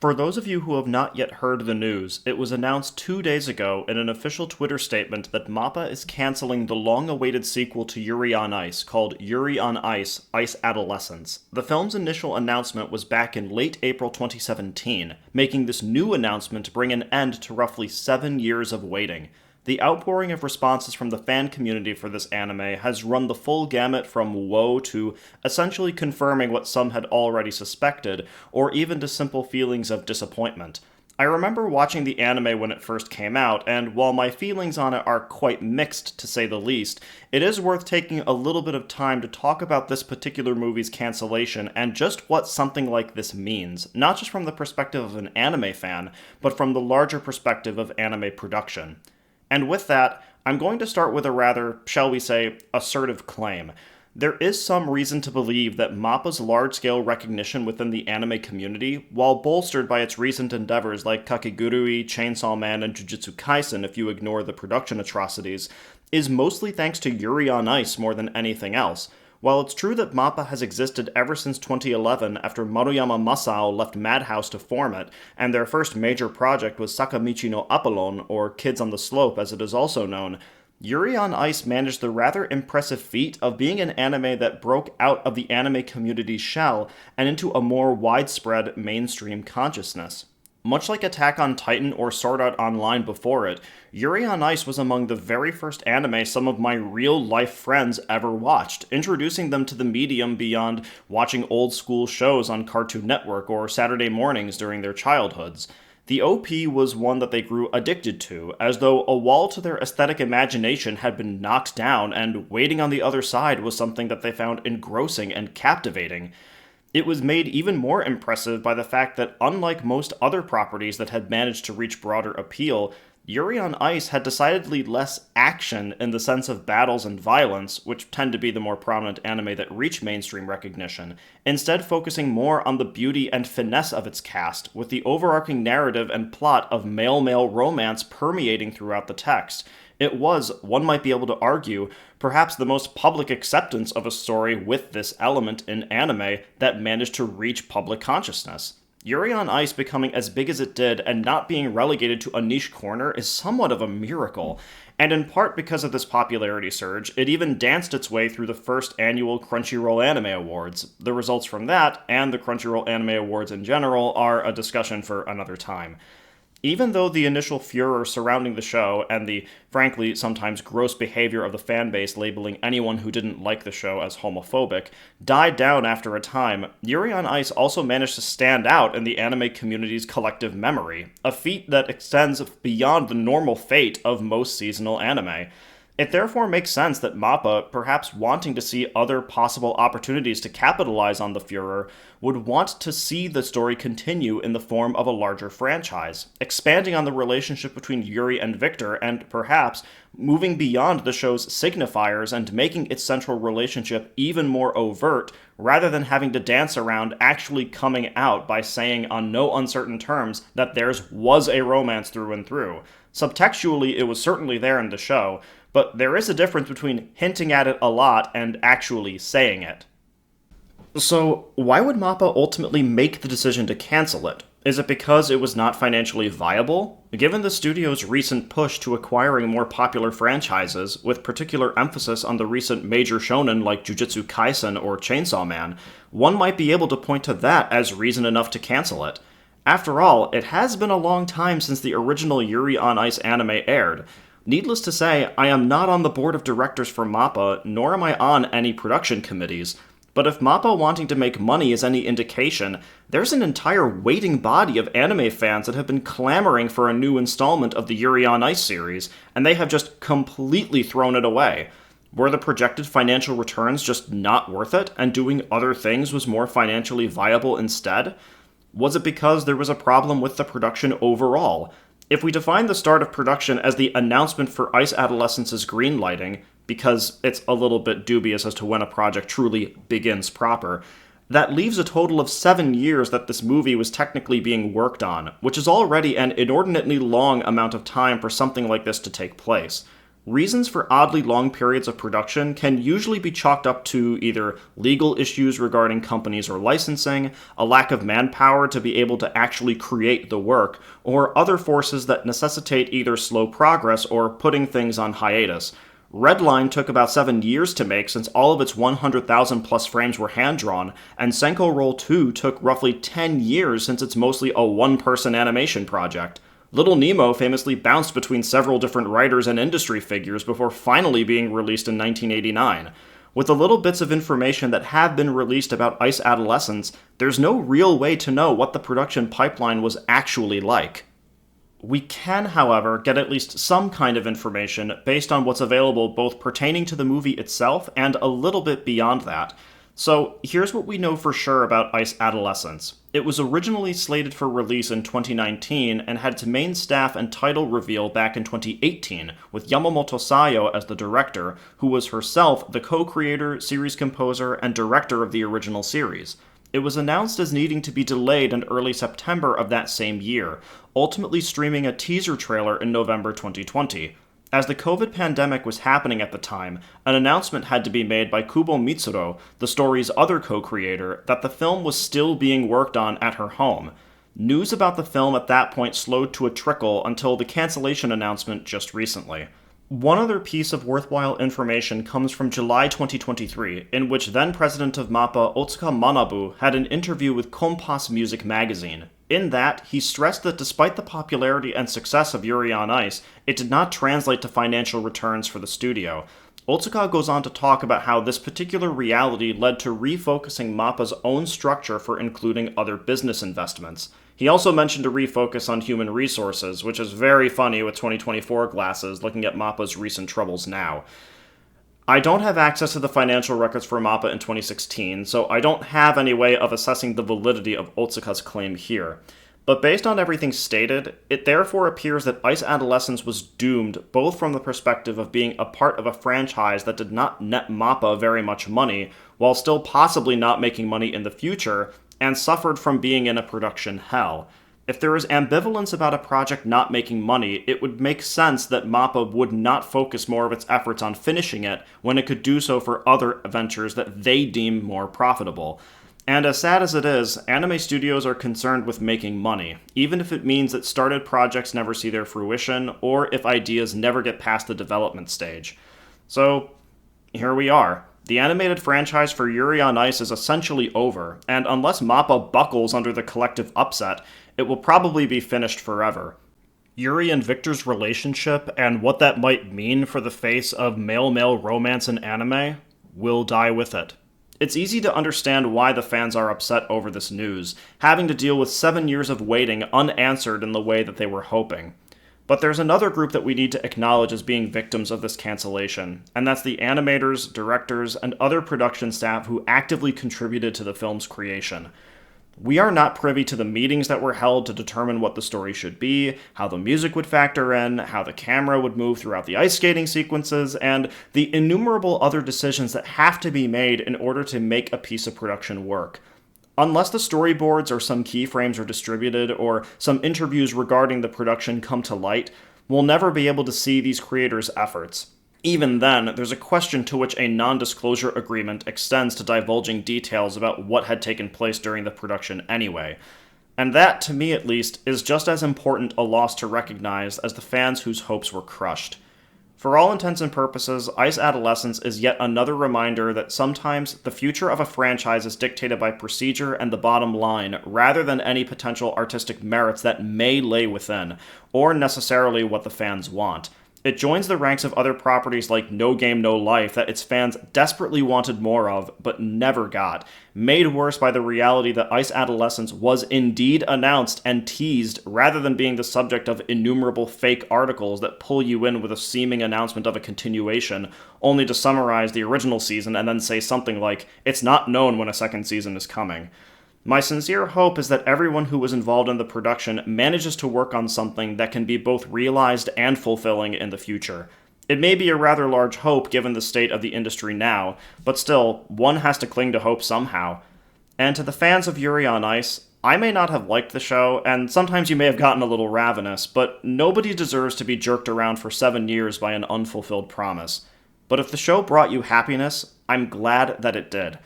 For those of you who have not yet heard the news, it was announced 2 days ago in an official Twitter statement that MAPPA is canceling the long-awaited sequel to Yuri on Ice called Yuri on Ice: Ice Adolescence. The film's initial announcement was back in late April 2017, making this new announcement bring an end to roughly 7 years of waiting. The outpouring of responses from the fan community for this anime has run the full gamut from woe to essentially confirming what some had already suspected, or even to simple feelings of disappointment. I remember watching the anime when it first came out, and while my feelings on it are quite mixed to say the least, it is worth taking a little bit of time to talk about this particular movie's cancellation and just what something like this means, not just from the perspective of an anime fan, but from the larger perspective of anime production. And with that, I'm going to start with a rather, shall we say, assertive claim. There is some reason to believe that MAPPA's large-scale recognition within the anime community, while bolstered by its recent endeavors like Kakegurui, Chainsaw Man, and Jujutsu Kaisen if you ignore the production atrocities, is mostly thanks to Yuri on Ice more than anything else. While it's true that MAPPA has existed ever since 2011 after Maruyama Masao left Madhouse to form it, and their first major project was Sakamichi no Apollon, or Kids on the Slope as it is also known, Yuri on Ice managed the rather impressive feat of being an anime that broke out of the anime community's shell and into a more widespread mainstream consciousness. Much like Attack on Titan or Sword Art Online before it, Yuri on Ice was among the very first anime some of my real-life friends ever watched, introducing them to the medium beyond watching old-school shows on Cartoon Network or Saturday mornings during their childhoods. The OP was one that they grew addicted to, as though a wall to their aesthetic imagination had been knocked down, and waiting on the other side was something that they found engrossing and captivating. It was made even more impressive by the fact that, unlike most other properties that had managed to reach broader appeal, Yuri on Ice had decidedly less action in the sense of battles and violence, which tend to be the more prominent anime that reach mainstream recognition, instead focusing more on the beauty and finesse of its cast, with the overarching narrative and plot of male-male romance permeating throughout the text. It was, one might be able to argue, perhaps the most public acceptance of a story with this element in anime that managed to reach public consciousness. Yuri on Ice becoming as big as it did and not being relegated to a niche corner is somewhat of a miracle, and in part because of this popularity surge, it even danced its way through the first annual Crunchyroll Anime Awards. The results from that, and the Crunchyroll Anime Awards in general, are a discussion for another time. Even though the initial furor surrounding the show and the, frankly, sometimes gross behavior of the fanbase labeling anyone who didn't like the show as homophobic died down after a time, Yuri on Ice also managed to stand out in the anime community's collective memory, a feat that extends beyond the normal fate of most seasonal anime. It therefore makes sense that MAPPA, perhaps wanting to see other possible opportunities to capitalize on the furor, would want to see the story continue in the form of a larger franchise, expanding on the relationship between Yuri and Victor and, perhaps, moving beyond the show's signifiers and making its central relationship even more overt, rather than having to dance around actually coming out by saying on no uncertain terms that theirs was a romance through and through. Subtextually, it was certainly there in the show, but there is a difference between hinting at it a lot and actually saying it. So, why would MAPPA ultimately make the decision to cancel it? Is it because it was not financially viable? Given the studio's recent push to acquiring more popular franchises, with particular emphasis on the recent major shonen like Jujutsu Kaisen or Chainsaw Man, one might be able to point to that as reason enough to cancel it. After all, it has been a long time since the original Yuri on Ice anime aired. Needless to say, I am not on the board of directors for MAPPA, nor am I on any production committees. But if MAPPA wanting to make money is any indication, there's an entire waiting body of anime fans that have been clamoring for a new installment of the Yuri on Ice series, and they have just completely thrown it away. Were the projected financial returns just not worth it, and doing other things was more financially viable instead? Was it because there was a problem with the production overall? If we define the start of production as the announcement for Ice Adolescence's greenlighting, because it's a little bit dubious as to when a project truly begins proper, that leaves a total of 7 years that this movie was technically being worked on, which is already an inordinately long amount of time for something like this to take place. Reasons for oddly long periods of production can usually be chalked up to either legal issues regarding companies or licensing, a lack of manpower to be able to actually create the work, or other forces that necessitate either slow progress or putting things on hiatus. Redline took about 7 years to make since all of its 100,000 plus frames were hand-drawn, and Senko Roll 2 took roughly 10 years since it's mostly a one-person animation project. Little Nemo famously bounced between several different writers and industry figures before finally being released in 1989. With the little bits of information that have been released about Ice Adolescence, there's no real way to know what the production pipeline was actually like. We can, however, get at least some kind of information based on what's available both pertaining to the movie itself and a little bit beyond that. So here's what we know for sure about Ice Adolescence. It was originally slated for release in 2019 and had its main staff and title reveal back in 2018, with Yamamoto Sayo as the director, who was herself the co-creator, series composer, and director of the original series. It was announced as needing to be delayed in early September of that same year, ultimately streaming a teaser trailer in November 2020. As the COVID pandemic was happening at the time, an announcement had to be made by Kubo Mitsuro, the story's other co-creator, that the film was still being worked on at her home. News about the film at that point slowed to a trickle until the cancellation announcement just recently. One other piece of worthwhile information comes from July 2023, in which then-president of MAPPA Otsuka Manabu had an interview with Compass Music magazine. In that, he stressed that despite the popularity and success of Yuri on Ice, it did not translate to financial returns for the studio. Otsuka goes on to talk about how this particular reality led to refocusing MAPPA's own structure for including other business investments. He also mentioned a refocus on human resources, which is very funny with 2024 glasses looking at MAPPA's recent troubles now. I don't have access to the financial records for MAPPA in 2016, so I don't have any way of assessing the validity of Otsuka's claim here. But based on everything stated, it therefore appears that Ice Adolescence was doomed both from the perspective of being a part of a franchise that did not net MAPPA very much money, while still possibly not making money in the future, and suffered from being in a production hell. If there is ambivalence about a project not making money, it would make sense that MAPPA would not focus more of its efforts on finishing it when it could do so for other ventures that they deem more profitable. And as sad as it is, anime studios are concerned with making money, even if it means that started projects never see their fruition, or if ideas never get past the development stage. So, here we are. The animated franchise for Yuri on Ice is essentially over, and unless MAPPA buckles under the collective upset, it will probably be finished forever. Yuri and Victor's relationship, and what that might mean for the face of male-male romance in anime, will die with it. It's easy to understand why the fans are upset over this news, having to deal with 7 years of waiting unanswered in the way that they were hoping. But there's another group that we need to acknowledge as being victims of this cancellation, and that's the animators, directors, and other production staff who actively contributed to the film's creation. We are not privy to the meetings that were held to determine what the story should be, how the music would factor in, how the camera would move throughout the ice skating sequences, and the innumerable other decisions that have to be made in order to make a piece of production work. Unless the storyboards or some keyframes are distributed, or some interviews regarding the production come to light, we'll never be able to see these creators' efforts. Even then, there's a question to which a non-disclosure agreement extends to divulging details about what had taken place during the production anyway. And that, to me at least, is just as important a loss to recognize as the fans whose hopes were crushed. For all intents and purposes, Ice Adolescence is yet another reminder that sometimes the future of a franchise is dictated by procedure and the bottom line, rather than any potential artistic merits that may lay within, or necessarily what the fans want. It joins the ranks of other properties like No Game No Life that its fans desperately wanted more of, but never got, made worse by the reality that Ice Adolescence was indeed announced and teased rather than being the subject of innumerable fake articles that pull you in with a seeming announcement of a continuation, only to summarize the original season and then say something like, "It's not known when a second season is coming." My sincere hope is that everyone who was involved in the production manages to work on something that can be both realized and fulfilling in the future. It may be a rather large hope given the state of the industry now, but still, one has to cling to hope somehow. And to the fans of Yuri on Ice, I may not have liked the show, and sometimes you may have gotten a little ravenous, but nobody deserves to be jerked around for 7 years by an unfulfilled promise. But if the show brought you happiness, I'm glad that it did.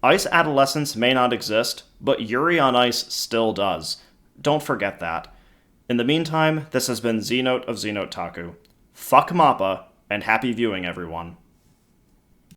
Ice Adolescence may not exist, but Yuri on Ice still does. Don't forget that. In the meantime, this has been ZNote of ZNoteTaku. Fuck Mappa, and happy viewing, everyone.